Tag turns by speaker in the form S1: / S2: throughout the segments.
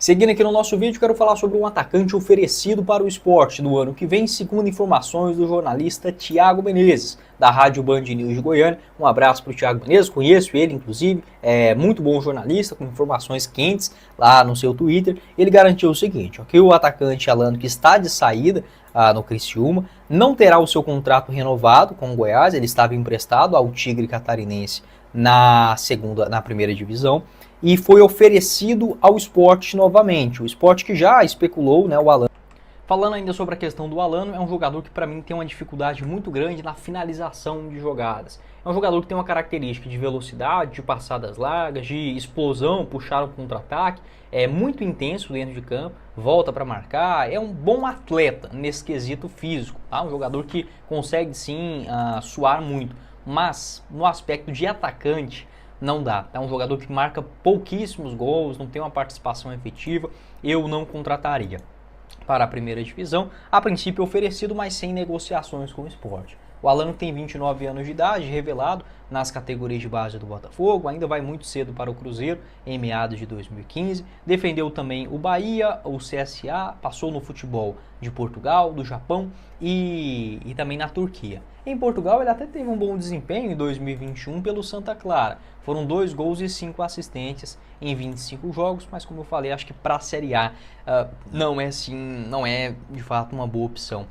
S1: Seguindo aqui no nosso vídeo, quero falar sobre um atacante oferecido para o Sport no ano que vem, segundo informações do jornalista Thiago Menezes, da Rádio Band News de Goiânia. Um abraço para o Thiago Menezes, conheço ele inclusive, é muito bom jornalista, com informações quentes lá no seu Twitter. Ele garantiu o seguinte, que o atacante Alano, que está de saída no Criciúma, não terá o seu contrato renovado com o Goiás. Ele estava emprestado ao Tigre Catarinense na primeira divisão, e foi oferecido ao Sport novamente. O Sport que já especulou, o Alano. Falando ainda sobre a questão do Alano, é um jogador que para mim tem uma dificuldade muito grande na finalização de jogadas. É um jogador que tem uma característica de velocidade, de passadas largas, de explosão, puxar o contra-ataque, é muito intenso dentro de campo, volta para marcar, é um bom atleta nesse quesito físico, tá? Um jogador que consegue sim suar muito, mas no aspecto de atacante, não dá. É um jogador que marca pouquíssimos gols, não tem uma participação efetiva, eu não contrataria para a primeira divisão, a princípio oferecido, mas sem negociações com o Sport. O Alano tem 29 anos de idade, revelado nas categorias de base do Botafogo, ainda vai muito cedo para o Cruzeiro, em meados de 2015. Defendeu também o Bahia, o CSA, passou no futebol de Portugal, do Japão e também na Turquia. Em Portugal ele até teve um bom desempenho em 2021 pelo Santa Clara. Foram 2 gols e 5 assistências em 25 jogos, mas como eu falei, acho que para a Série A não é de fato uma boa opção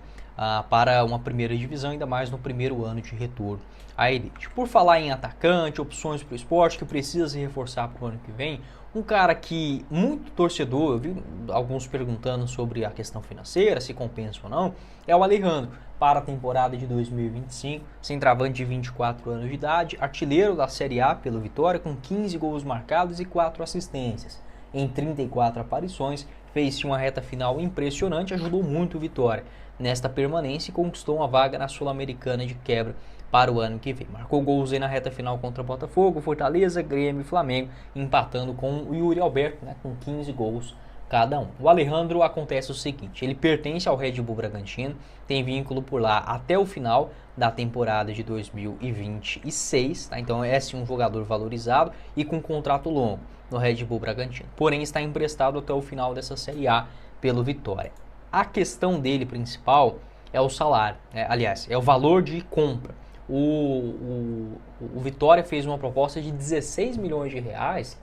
S1: para uma primeira divisão, ainda mais no primeiro ano de retorno à elite. Por falar em atacante, opções para o Sport que precisa se reforçar para o ano que vem, um cara que muito torcedor, eu vi alguns perguntando sobre a questão financeira, se compensa ou não, é o Alejandro, para a temporada de 2025, centroavante de 24 anos de idade, artilheiro da Série A pelo Vitória, com 15 gols marcados e 4 assistências. Em 34 aparições, fez uma reta final impressionante, ajudou muito o Vitória nesta permanência e conquistou uma vaga na Sul-Americana de quebra para o ano que vem. Marcou gols aí na reta final contra Botafogo, Fortaleza, Grêmio e Flamengo, empatando com o Yuri Alberto, com 15 gols cada um. O Alejandro, acontece o seguinte, ele pertence ao Red Bull Bragantino, tem vínculo por lá até o final da temporada de 2026, então é sim um jogador valorizado e com contrato longo no Red Bull Bragantino, porém está emprestado até o final dessa Série A pelo Vitória. A questão dele principal é o salário, aliás, é o valor de compra. O Vitória fez uma proposta de 16 milhões de reais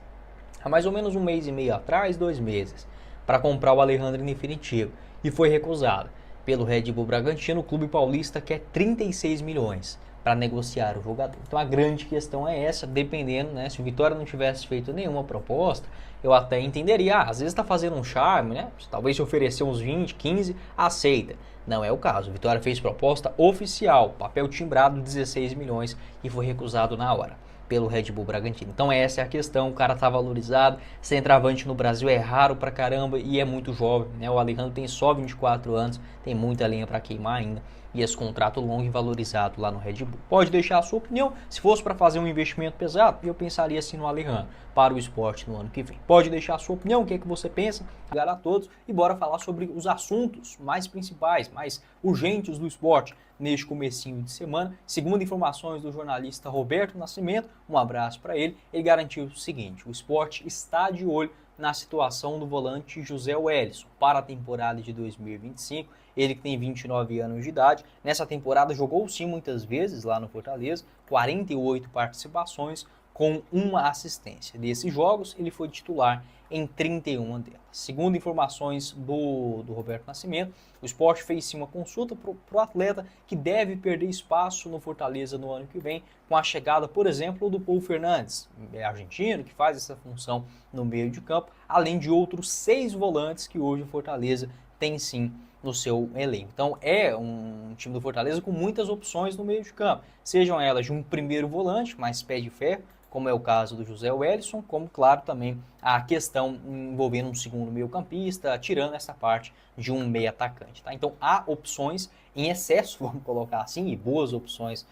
S1: há mais ou menos um mês e meio atrás, 2 meses, para comprar o Alejandro em definitivo, e foi recusado pelo Red Bull Bragantino. O clube paulista quer 36 milhões para negociar o jogador. Então a grande questão é essa, dependendo, se o Vitória não tivesse feito nenhuma proposta, eu até entenderia, às vezes está fazendo um charme, talvez se oferecer uns 20, 15, aceita. Não é o caso, o Vitória fez proposta oficial, papel timbrado, 16 milhões e foi recusado na hora pelo Red Bull Bragantino. Então essa é a questão, o cara tá valorizado, centroavante no Brasil é raro pra caramba e é muito jovem, O Alejandro tem só 24 anos, tem muita lenha para queimar ainda, e esse contrato longo e valorizado lá no Red Bull. Pode deixar a sua opinião, se fosse para fazer um investimento pesado, eu pensaria assim no Alejandro, para o Sport no ano que vem. Pode deixar a sua opinião, o que é que você pensa, obrigado a todos, e bora falar sobre os assuntos mais principais, mais urgentes do Sport neste comecinho de semana. Segundo informações do jornalista Roberto Nascimento, um abraço para ele, ele garantiu o seguinte, o Sport está de olho na situação do volante José Wellison para a temporada de 2025, ele que tem 29 anos de idade, nessa temporada jogou sim muitas vezes lá no Fortaleza, 48 participações com uma assistência. Desses jogos ele foi titular em 31 delas. Segundo informações do Roberto Nascimento, o Sport fez sim uma consulta para o atleta que deve perder espaço no Fortaleza no ano que vem, com a chegada, por exemplo, do Paul Fernandes, argentino, que faz essa função no meio de campo, além de outros 6 volantes que hoje o Fortaleza tem sim no seu elenco. Então é um time do Fortaleza com muitas opções no meio de campo, sejam elas de um primeiro volante, mais pé de ferro, como é o caso do José Wellison, como, claro, também a questão envolvendo um segundo meio-campista, tirando essa parte de um meio-atacante. Então, há opções em excesso, vamos colocar assim, e boas opções,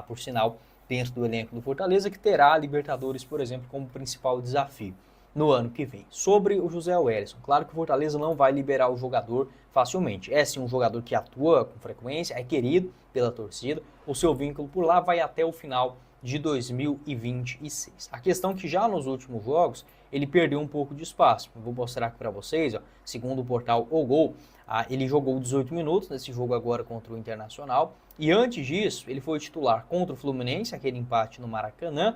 S1: por sinal, dentro do elenco do Fortaleza, que terá a Libertadores, por exemplo, como principal desafio no ano que vem. Sobre o José Wellison, claro que o Fortaleza não vai liberar o jogador facilmente. É sim um jogador que atua com frequência, é querido pela torcida, o seu vínculo por lá vai até o final de 2026. A questão é que já nos últimos jogos ele perdeu um pouco de espaço. Eu vou mostrar aqui para vocês, ó, segundo o portal O Gol, ele jogou 18 minutos nesse jogo agora contra o Internacional, e antes disso ele foi titular contra o Fluminense, aquele empate no Maracanã,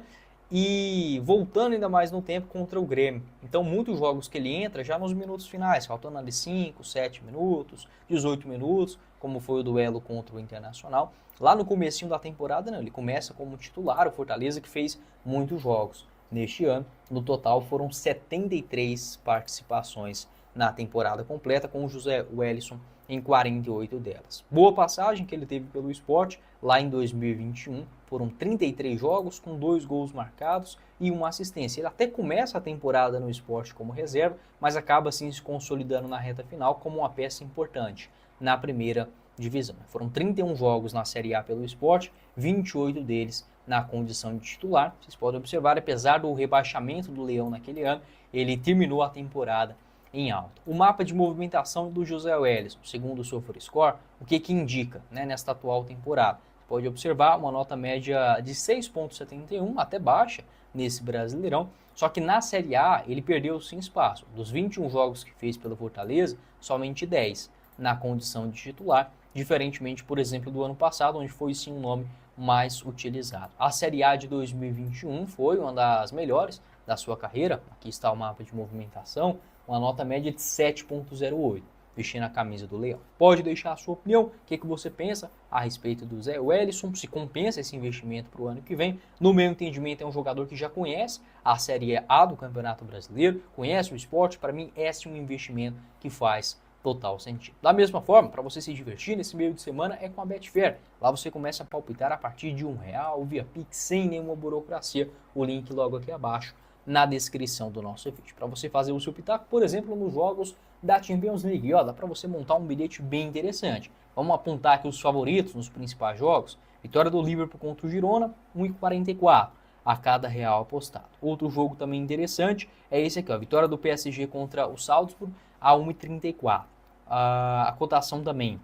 S1: e voltando ainda mais no tempo contra o Grêmio. Então muitos jogos que ele entra já nos minutos finais, faltando ali 5, 7 minutos, 18 minutos, como foi o duelo contra o Internacional. Lá no comecinho da temporada, não, ele começa como titular, o Fortaleza, que fez muitos jogos neste ano. No total foram 73 participações na temporada completa, com o José Wellison em 48 delas. Boa passagem que ele teve pelo Sport lá em 2021, foram 33 jogos com 2 gols marcados e uma assistência. Ele até começa a temporada no Sport como reserva, mas acaba assim se consolidando na reta final como uma peça importante na primeira divisão. Foram 31 jogos na Série A pelo Sport, 28 deles na condição de titular. Vocês podem observar, apesar do rebaixamento do Leão naquele ano, ele terminou a temporada em alta. O mapa de movimentação do José Wellison, segundo o SofaScore, o que indica, né, nesta atual temporada? Você pode observar uma nota média de 6,71, até baixa nesse Brasileirão, só que na Série A ele perdeu sim espaço. Dos 21 jogos que fez pelo Fortaleza, somente 10 na condição de titular, diferentemente, por exemplo, do ano passado, onde foi sim um nome mais utilizado. A Série A de 2021 foi uma das melhores da sua carreira. Aqui está o mapa de movimentação, uma nota média de 7,08, vestindo a camisa do Leão. Pode deixar a sua opinião, o que você pensa a respeito do Zé Wellison, se compensa esse investimento para o ano que vem. No meu entendimento, é um jogador que já conhece a Série A do Campeonato Brasileiro, conhece o esporte. Para mim, esse é um investimento que faz total sentido. Da mesma forma, para você se divertir nesse meio de semana é com a Betfair. Lá você começa a palpitar a partir de R$1 via Pix, sem nenhuma burocracia. O link logo aqui abaixo na descrição do nosso vídeo. Para você fazer o seu pitaco, por exemplo, nos jogos da Champions League. E, ó, dá para você montar um bilhete bem interessante. Vamos apontar aqui os favoritos nos principais jogos. Vitória do Liverpool contra o Girona, 1,44 a cada real apostado. Outro jogo também interessante é esse aqui, ó, vitória do PSG contra o Salzburg a 1,34. A cotação também,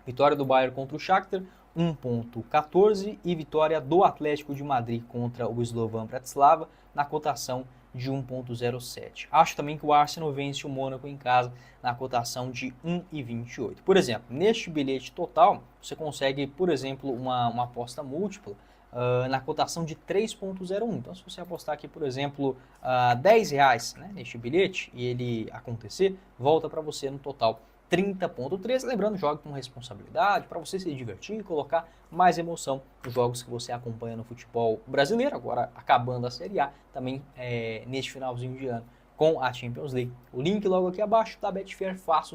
S1: vitória do Bayern contra o Shakhtar, 1,14, e vitória do Atlético de Madrid contra o Slovan Bratislava na cotação de 1,07. Acho também que o Arsenal vence o Mônaco em casa na cotação de 1,28. Por exemplo, neste bilhete total, você consegue, por exemplo, uma aposta múltipla na cotação de 3,01. Então, se você apostar aqui, por exemplo, R$10, né, neste bilhete, e ele acontecer, volta para você no total 30,3. Lembrando, jogue com responsabilidade, para você se divertir e colocar mais emoção nos jogos que você acompanha no futebol brasileiro. Agora, acabando a Série A, também neste finalzinho de ano com a Champions League. O link logo aqui abaixo da Betfair, faça